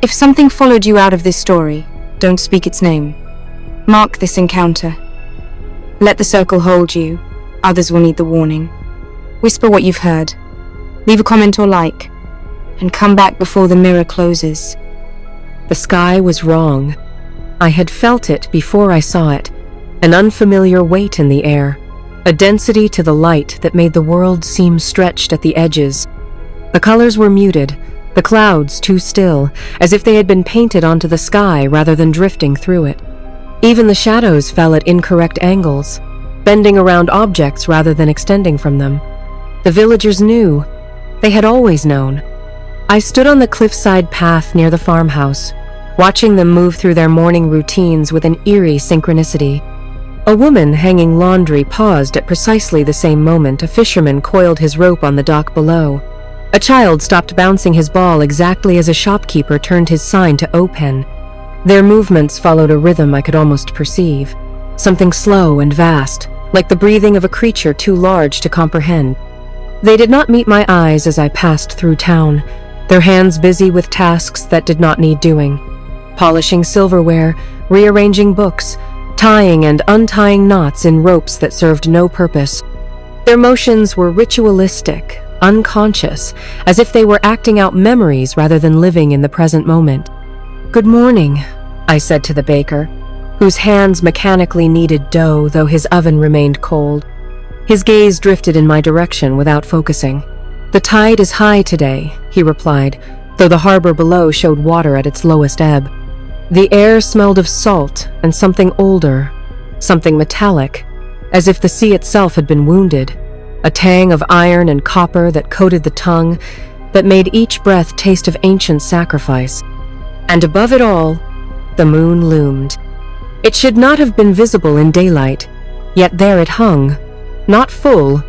If something followed you out of this story, don't speak its name. Mark this encounter. Let the circle hold you. Others will need the warning. Whisper what you've heard. Leave a comment or like. And come back before the mirror closes. The sky was wrong. I had felt it before I saw it. An unfamiliar weight in the air. A density to the light that made the world seem stretched at the edges. The colors were muted, the clouds too still, as if they had been painted onto the sky rather than drifting through it. Even the shadows fell at incorrect angles, bending around objects rather than extending from them. The villagers knew. They had always known. I stood on the cliffside path near the farmhouse, watching them move through their morning routines with an eerie synchronicity. A woman hanging laundry paused at precisely the same moment a fisherman coiled his rope on the dock below. A child stopped bouncing his ball exactly as a shopkeeper turned his sign to open. Their movements followed a rhythm I could almost perceive, something slow and vast, like the breathing of a creature too large to comprehend. They did not meet my eyes as I passed through town, their hands busy with tasks that did not need doing. Polishing silverware, rearranging books, tying and untying knots in ropes that served no purpose. Their motions were ritualistic, unconscious, as if they were acting out memories rather than living in the present moment. "Good morning," I said to the baker, whose hands mechanically kneaded dough though his oven remained cold. His gaze drifted in my direction without focusing. "The tide is high today," he replied, though the harbor below showed water at its lowest ebb. The air smelled of salt and something older, something metallic, as if the sea itself had been wounded, a tang of iron and copper that coated the tongue, that made each breath taste of ancient sacrifice. And above it all, the moon loomed. It should not have been visible in daylight, yet there it hung, not full,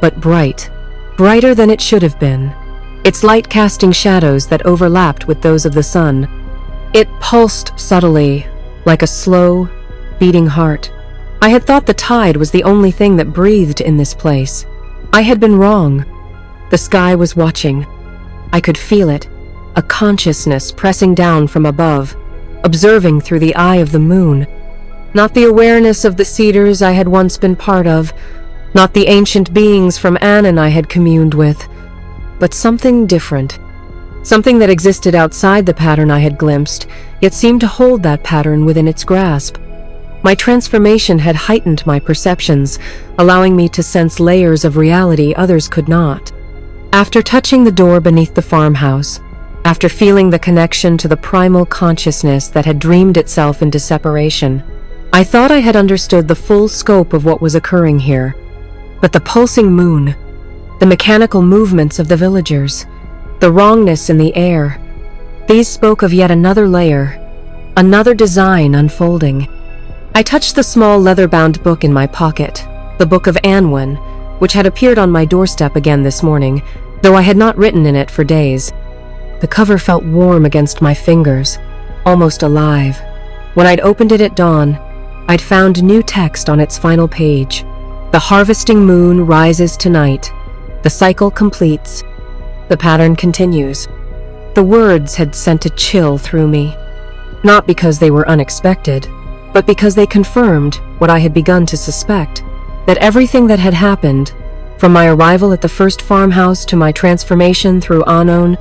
but bright, brighter than it should have been, its light casting shadows that overlapped with those of the sun. It pulsed subtly, like a slow, beating heart. I had thought the tide was the only thing that breathed in this place. I had been wrong. The sky was watching. I could feel it, a consciousness pressing down from above, observing through the eye of the moon. Not the awareness of the cedars I had once been part of, not the ancient beings from Anan I had communed with, but something different. Something that existed outside the pattern I had glimpsed, yet seemed to hold that pattern within its grasp. My transformation had heightened my perceptions, allowing me to sense layers of reality others could not. After touching the door beneath the farmhouse, after feeling the connection to the primal consciousness that had dreamed itself into separation, I thought I had understood the full scope of what was occurring here. But the pulsing moon, the mechanical movements of the villagers, the wrongness in the air, these spoke of yet another layer, another design unfolding. I touched the small leather-bound book in my pocket, the Book of Anwen, which had appeared on my doorstep again this morning, though I had not written in it for days. The cover felt warm against my fingers, almost alive. When I'd opened it at dawn, I'd found new text on its final page. The harvesting moon rises tonight. The cycle completes. The pattern continues. The words had sent a chill through me, not because they were unexpected, but because they confirmed what I had begun to suspect, that everything that had happened, from my arrival at the first farmhouse to my transformation through Anon,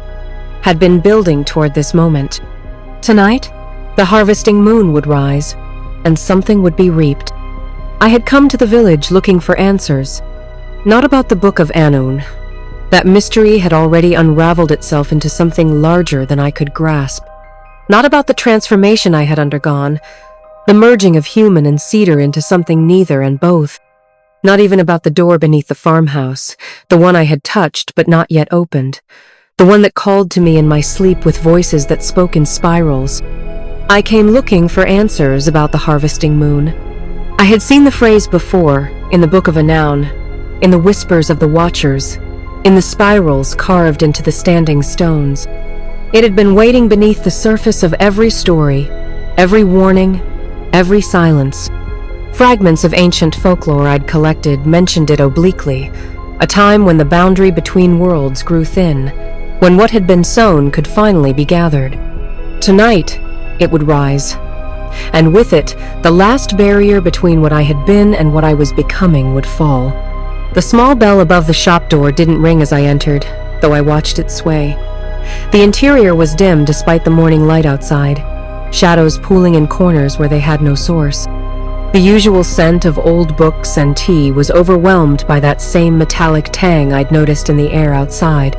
had been building toward this moment. Tonight, the harvesting moon would rise, and something would be reaped. I had come to the village looking for answers, not about the Book of Anon. That mystery had already unraveled itself into something larger than I could grasp. Not about the transformation I had undergone, the merging of human and cedar into something neither and both. Not even about the door beneath the farmhouse, the one I had touched but not yet opened, the one that called to me in my sleep with voices that spoke in spirals. I came looking for answers about the harvesting moon. I had seen the phrase before, in the Book of Anon, in the whispers of the Watchers, in the spirals carved into the standing stones. It had been waiting beneath the surface of every story, every warning, every silence. Fragments of ancient folklore I'd collected mentioned it obliquely, a time when the boundary between worlds grew thin, when what had been sown could finally be gathered. tonight, it would rise. And with it, the last barrier between what I had been and what I was becoming would fall. The small bell above the shop door didn't ring as I entered, though I watched it sway. The interior was dim despite the morning light outside, shadows pooling in corners where they had no source. The usual scent of old books and tea was overwhelmed by that same metallic tang I'd noticed in the air outside.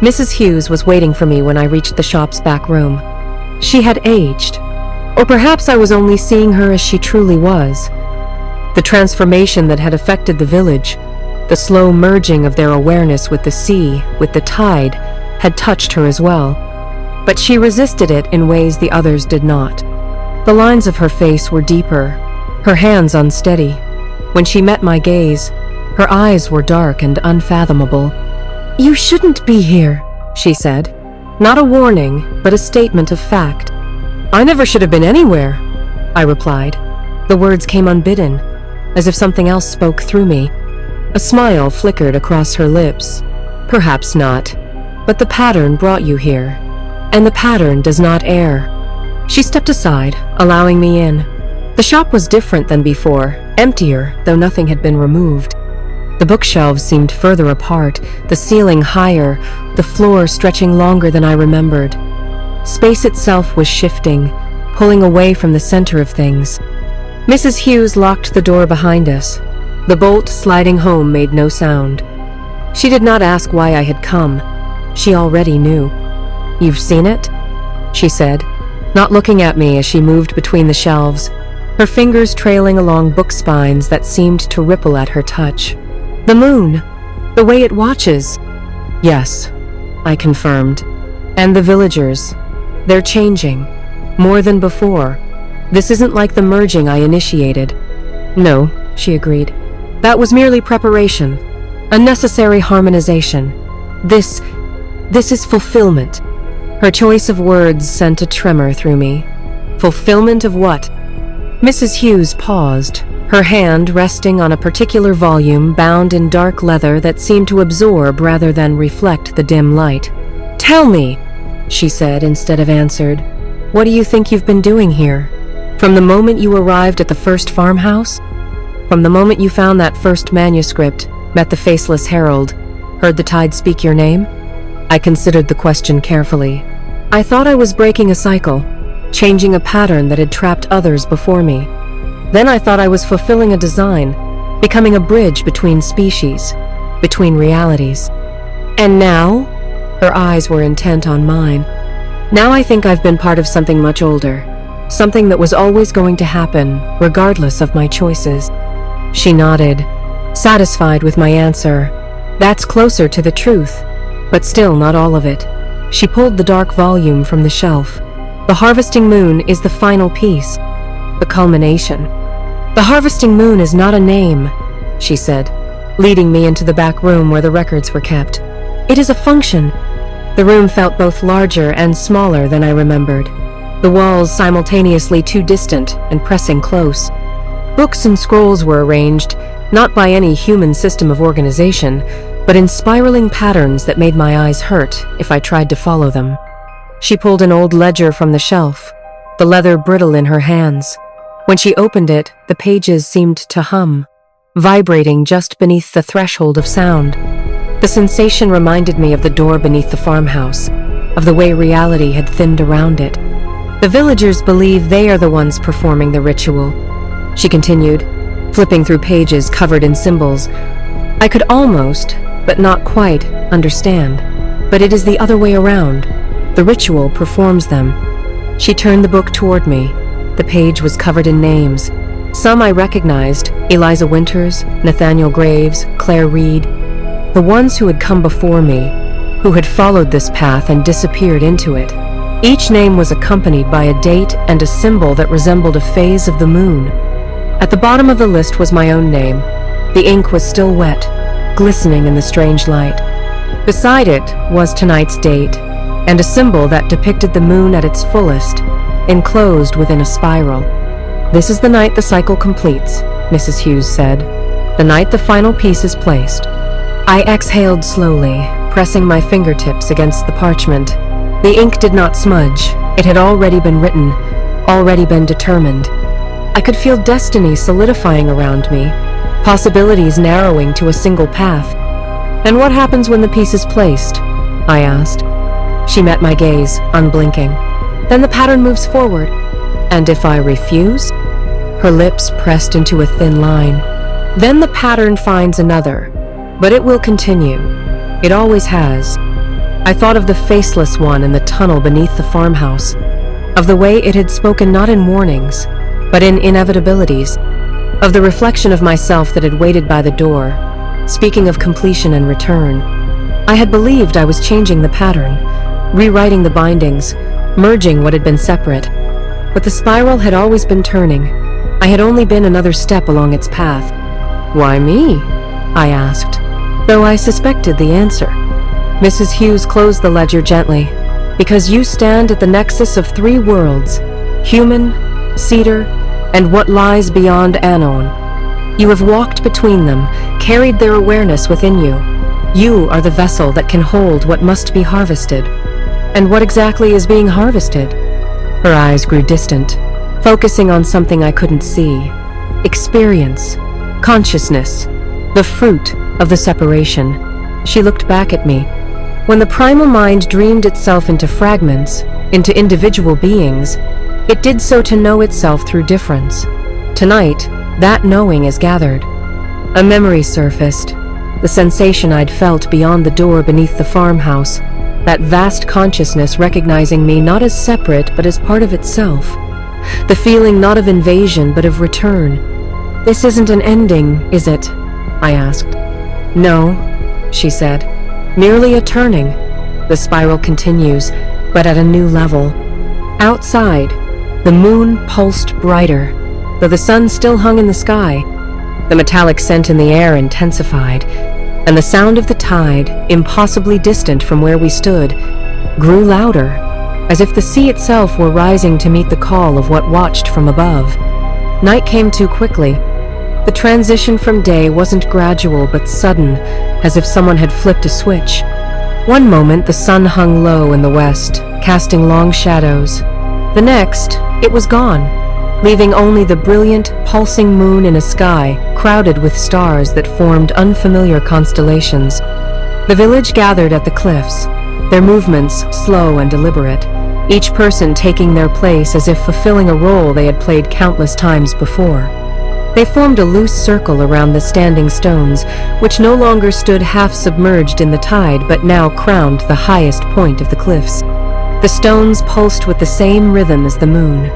Mrs. Hughes was waiting for me when I reached the shop's back room. She had aged. Or perhaps I was only seeing her as she truly was. The transformation that had affected the village, the slow merging of their awareness with the sea, with the tide, had touched her as well. But she resisted it in ways the others did not. The lines of her face were deeper, her hands unsteady. When she met my gaze, her eyes were dark and unfathomable. "You shouldn't be here," she said. Not a warning, but a statement of fact. "I never should have been anywhere," I replied. The words came unbidden, as if something else spoke through me. A smile flickered across her lips. "Perhaps not, but the pattern brought you here, and the pattern does not err." She stepped aside, allowing me in. The shop was different than before, emptier, though nothing had been removed. The bookshelves seemed further apart, the ceiling higher, the floor stretching longer than I remembered. Space itself was shifting, pulling away from the center of things. Mrs. Hughes locked the door behind us. The bolt sliding home made no sound. She did not ask why I had come. She already knew. "You've seen it?" she said, not looking at me as she moved between the shelves, her fingers trailing along book spines that seemed to ripple at her touch. "The moon, the way it watches." "Yes," I confirmed. "And the villagers. They're changing. More than before. This isn't like the merging I initiated." "No," she agreed. "That was merely preparation. A necessary harmonization. This is fulfillment." Her choice of words sent a tremor through me. Fulfillment of what? Mrs. Hughes paused, her hand resting on a particular volume bound in dark leather that seemed to absorb rather than reflect the dim light. "Tell me," she said instead of answered. "What do you think you've been doing here? From the moment you arrived at the first farmhouse? From the moment you found that first manuscript, met the faceless herald, heard the tide speak your name?" I considered the question carefully. I thought I was breaking a cycle, changing a pattern that had trapped others before me. Then I thought I was fulfilling a design, becoming a bridge between species, between realities. And now? Her eyes were intent on mine. Now I think I've been part of something much older, something that was always going to happen, regardless of my choices. She nodded, satisfied with my answer. That's closer to the truth, but still not all of it. She pulled the dark volume from the shelf. The harvesting moon is the final piece, the culmination. The harvesting moon is not a name, she said, leading me into the back room where the records were kept. It is a function. The room felt both larger and smaller than I remembered, the walls simultaneously too distant and pressing close. Books and scrolls were arranged, not by any human system of organization, but in spiraling patterns that made my eyes hurt if I tried to follow them. She pulled an old ledger from the shelf, the leather brittle in her hands. When she opened it, the pages seemed to hum, vibrating just beneath the threshold of sound. The sensation reminded me of the door beneath the farmhouse, of the way reality had thinned around it. The villagers believe they are the ones performing the ritual, she continued, flipping through pages covered in symbols. I could almost, but not quite, understand. But it is the other way around. The ritual performs them. She turned the book toward me. The page was covered in names. Some I recognized, Eliza Winters, Nathaniel Graves, Claire Reed. The ones who had come before me, who had followed this path and disappeared into it. Each name was accompanied by a date and a symbol that resembled a phase of the moon. At the bottom of the list was my own name. The ink was still wet, glistening in the strange light. Beside it was tonight's date, and a symbol that depicted the moon at its fullest, enclosed within a spiral. "This is the night the cycle completes," Mrs. Hughes said. "The night the final piece is placed." I exhaled slowly, pressing my fingertips against the parchment. The ink did not smudge. It had already been written, already been determined. I could feel destiny solidifying around me, possibilities narrowing to a single path. "And what happens when the piece is placed?" I asked. She met my gaze, unblinking. "Then the pattern moves forward. And if I refuse?" Her lips pressed into a thin line. "Then the pattern finds another, but it will continue. It always has." I thought of the faceless one in the tunnel beneath the farmhouse, of the way it had spoken not in warnings, but in inevitabilities, of the reflection of myself that had waited by the door, speaking of completion and return. I had believed I was changing the pattern, rewriting the bindings, merging what had been separate. But the spiral had always been turning. I had only been another step along its path. "Why me?" I asked, though I suspected the answer. Mrs. Hughes closed the ledger gently. "Because you stand at the nexus of three worlds, human, cedar, and what lies beyond Anon. You have walked between them, carried their awareness within you. You are the vessel that can hold what must be harvested." "And what exactly is being harvested?" Her eyes grew distant, focusing on something I couldn't see. Experience, consciousness, the fruit of the separation. She looked back at me. When the primal mind dreamed itself into fragments, into individual beings, it did so to know itself through difference. Tonight, that knowing is gathered. A memory surfaced, the sensation I'd felt beyond the door beneath the farmhouse, that vast consciousness recognizing me not as separate but as part of itself. The feeling not of invasion but of return. "This isn't an ending, is it?" I asked. "No," she said. "Merely a turning. The spiral continues, but at a new level." Outside, the moon pulsed brighter, though the sun still hung in the sky. The metallic scent in the air intensified, and the sound of the tide, impossibly distant from where we stood, grew louder, as if the sea itself were rising to meet the call of what watched from above. Night came too quickly. The transition from day wasn't gradual but sudden, as if someone had flipped a switch. One moment the sun hung low in the west, casting long shadows. The next, it was gone, leaving only the brilliant, pulsing moon in a sky crowded with stars that formed unfamiliar constellations. The village gathered at the cliffs, their movements slow and deliberate, each person taking their place as if fulfilling a role they had played countless times before. They formed a loose circle around the standing stones, which no longer stood half-submerged in the tide but now crowned the highest point of the cliffs. The stones pulsed with the same rhythm as the moon,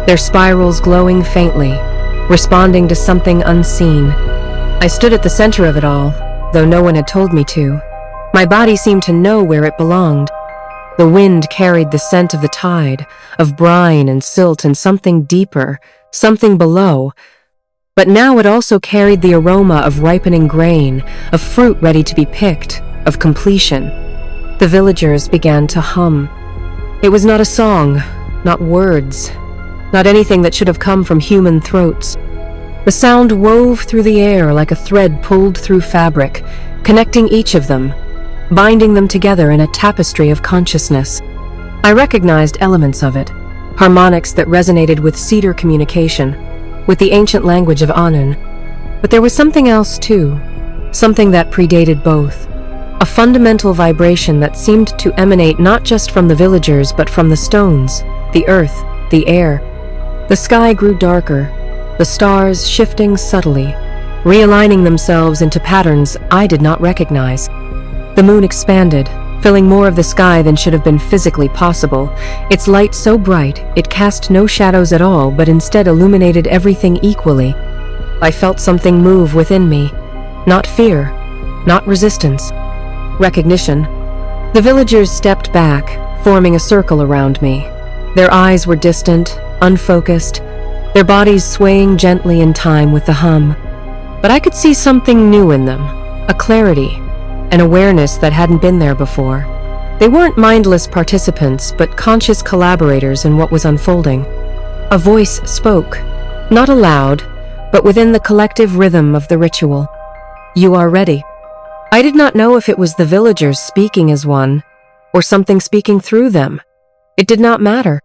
their spirals glowing faintly, responding to something unseen. I stood at the center of it all, though no one had told me to. My body seemed to know where it belonged. The wind carried the scent of the tide, of brine and silt and something deeper, something below. But now it also carried the aroma of ripening grain, of fruit ready to be picked, of completion. The villagers began to hum. It was not a song, not words, not anything that should have come from human throats. The sound wove through the air like a thread pulled through fabric, connecting each of them, binding them together in a tapestry of consciousness. I recognized elements of it, harmonics that resonated with cedar communication, with the ancient language of Anon. But there was something else too, something that predated both. A fundamental vibration that seemed to emanate not just from the villagers but from the stones, the earth, the air. The sky grew darker, the stars shifting subtly, realigning themselves into patterns I did not recognize. The moon expanded, filling more of the sky than should have been physically possible, its light so bright it cast no shadows at all but instead illuminated everything equally. I felt something move within me, not fear, not resistance, recognition. The villagers stepped back, forming a circle around me. Their eyes were distant, unfocused, their bodies swaying gently in time with the hum. But I could see something new in them, a clarity, an awareness that hadn't been there before. They weren't mindless participants, but conscious collaborators in what was unfolding. A voice spoke, not aloud, but within the collective rhythm of the ritual. "You are ready." I did not know if it was the villagers speaking as one, or something speaking through them. It did not matter.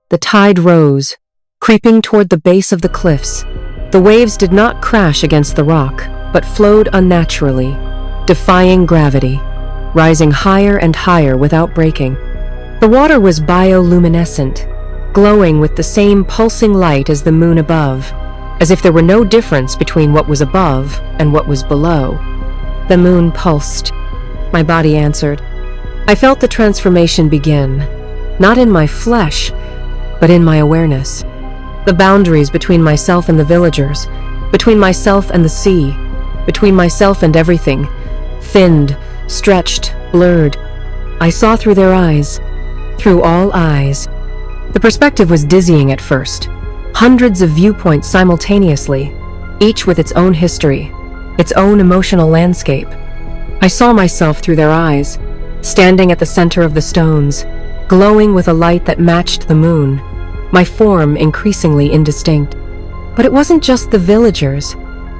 The tide rose, creeping toward the base of the cliffs. The waves did not crash against the rock, but flowed unnaturally, defying gravity, rising higher and higher without breaking. The water was bioluminescent, glowing with the same pulsing light as the moon above, as if there were no difference between what was above and what was below. The moon pulsed. My body answered. I felt the transformation begin, not in my flesh, but in my awareness. The boundaries between myself and the villagers, between myself and the sea, between myself and everything, thinned, stretched, blurred. I saw through their eyes, through all eyes. The perspective was dizzying at first. Hundreds of viewpoints simultaneously, each with its own history, its own emotional landscape. I saw myself through their eyes, standing at the center of the stones, glowing with a light that matched the moon, my form increasingly indistinct. But it wasn't just the villagers.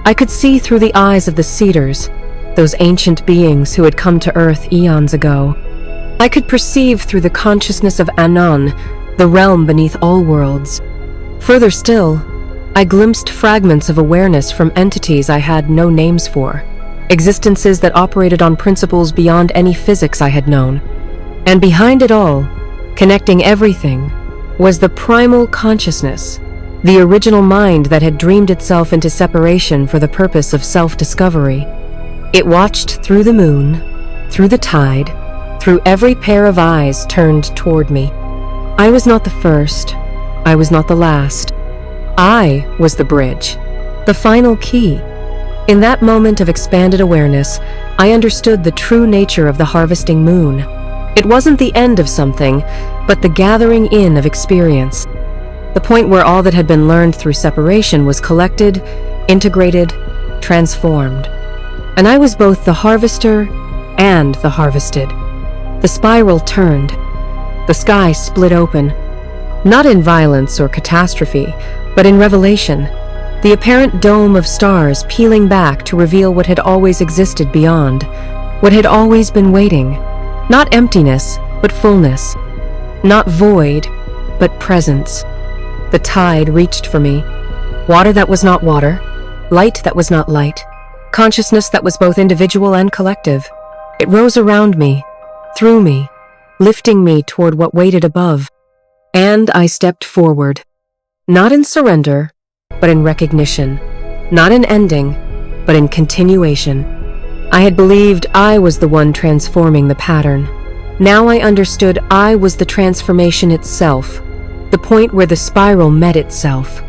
I could see through the eyes of the cedars, those ancient beings who had come to Earth eons ago. I could perceive through the consciousness of Anon, the realm beneath all worlds. Further still, I glimpsed fragments of awareness from entities I had no names for, existences that operated on principles beyond any physics I had known. And behind it all, connecting everything, was the primal consciousness, the original mind that had dreamed itself into separation for the purpose of self-discovery. It watched through the moon, through the tide, through every pair of eyes turned toward me. I was not the first. I was not the last. I was the bridge, the final key. In that moment of expanded awareness, I understood the true nature of the harvesting moon. It wasn't the end of something, but the gathering in of experience. The point where all that had been learned through separation was collected, integrated, transformed. And I was both the harvester and the harvested. The spiral turned. The sky split open. Not in violence or catastrophe, but in revelation. The apparent dome of stars peeling back to reveal what had always existed beyond, what had always been waiting. Not emptiness, but fullness. Not void, but presence. The tide reached for me. Water that was not water. Light that was not light. Consciousness that was both individual and collective. It rose around me, through me, lifting me toward what waited above. And I stepped forward. Not in surrender, but in recognition. Not in ending, but in continuation. I had believed I was the one transforming the pattern. Now I understood I was the transformation itself, the point where the spiral met itself,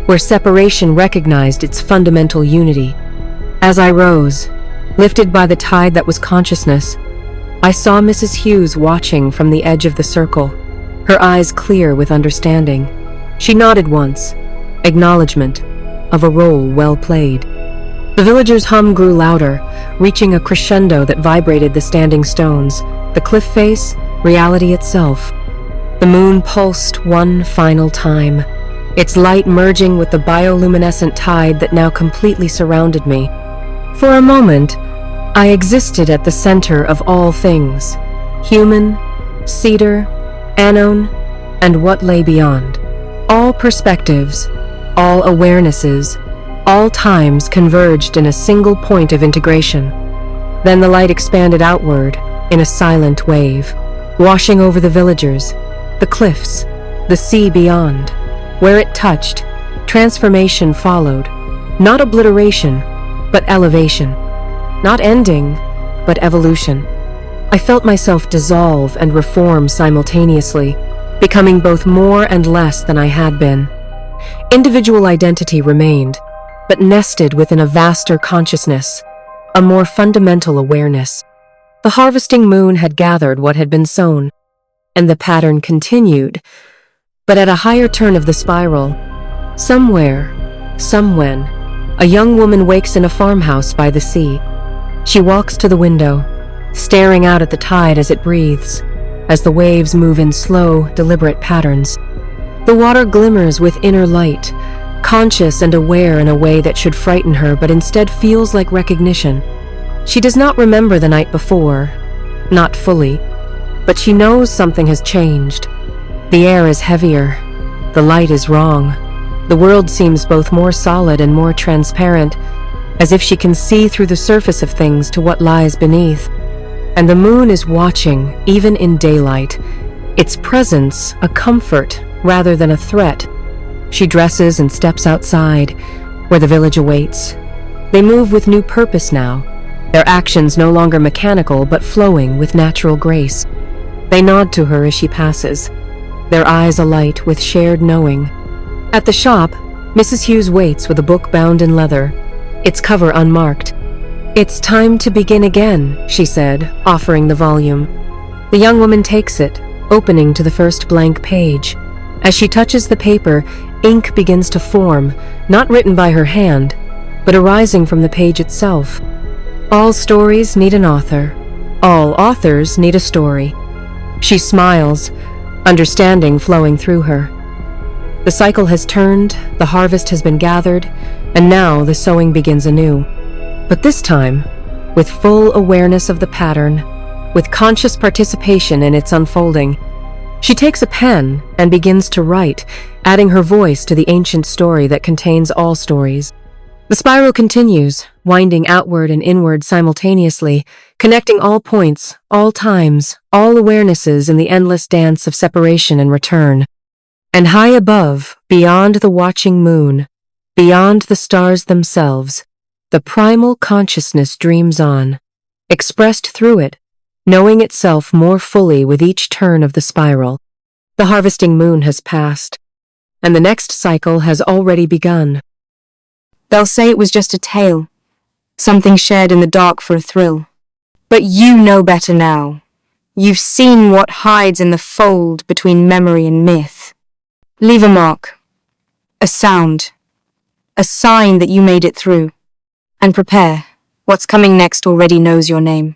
where separation recognized its fundamental unity. As I rose, lifted by the tide that was consciousness, I saw Mrs. Hughes watching from the edge of the circle, her eyes clear with understanding. She nodded once, acknowledgement of a role well played. The villagers' hum grew louder, reaching a crescendo that vibrated the standing stones, the cliff face, reality itself. The moon pulsed one final time, its light merging with the bioluminescent tide that now completely surrounded me. For a moment, I existed at the center of all things, human, cedar, Anon, and what lay beyond. All perspectives, all awarenesses, all times converged in a single point of integration. Then the light expanded outward in a silent wave, washing over the villagers, the cliffs, the sea beyond. Where it touched, transformation followed. Not obliteration, but elevation. Not ending, but evolution. I felt myself dissolve and reform simultaneously, becoming both more and less than I had been. Individual identity remained, but nested within a vaster consciousness, a more fundamental awareness. The harvesting moon had gathered what had been sown, and the pattern continued, but at a higher turn of the spiral. Somewhere, somewhen, a young woman wakes in a farmhouse by the sea. She walks to the window, staring out at the tide as it breathes, as the waves move in slow, deliberate patterns. The water glimmers with inner light, conscious and aware in a way that should frighten her but instead feels like recognition. She does not remember the night before, not fully. but she knows something has changed. The air is heavier. The light is wrong. The world seems both more solid and more transparent, as if she can see through the surface of things to what lies beneath. And the moon is watching, even in daylight. Its presence a comfort rather than a threat. She dresses and steps outside, where the village awaits. They move with new purpose now, their actions no longer mechanical but flowing with natural grace. They nod to her as she passes, their eyes alight with shared knowing. At the shop, Mrs. Hughes waits with a book bound in leather, its cover unmarked. "It's time to begin again," she said, offering the volume. The young woman takes it, opening to the first blank page. As she touches the paper, ink begins to form, not written by her hand, but arising from the page itself. All stories need an author. All authors need a story. She smiles, understanding flowing through her. The cycle has turned, the harvest has been gathered, and now the sowing begins anew. But this time, with full awareness of the pattern, with conscious participation in its unfolding. She takes a pen and begins to write, adding her voice to the ancient story that contains all stories. The spiral continues, winding outward and inward simultaneously, connecting all points, all times, all awarenesses in the endless dance of separation and return. And high above, beyond the watching moon, beyond the stars themselves, the primal consciousness dreams on, expressed through it, knowing itself more fully with each turn of the spiral. The harvesting moon has passed, and the next cycle has already begun. They'll say it was just a tale, something shared in the dark for a thrill. But you know better now. You've seen what hides in the fold between memory and myth. Leave a mark, a sound, a sign that you made it through. And prepare. What's coming next already knows your name.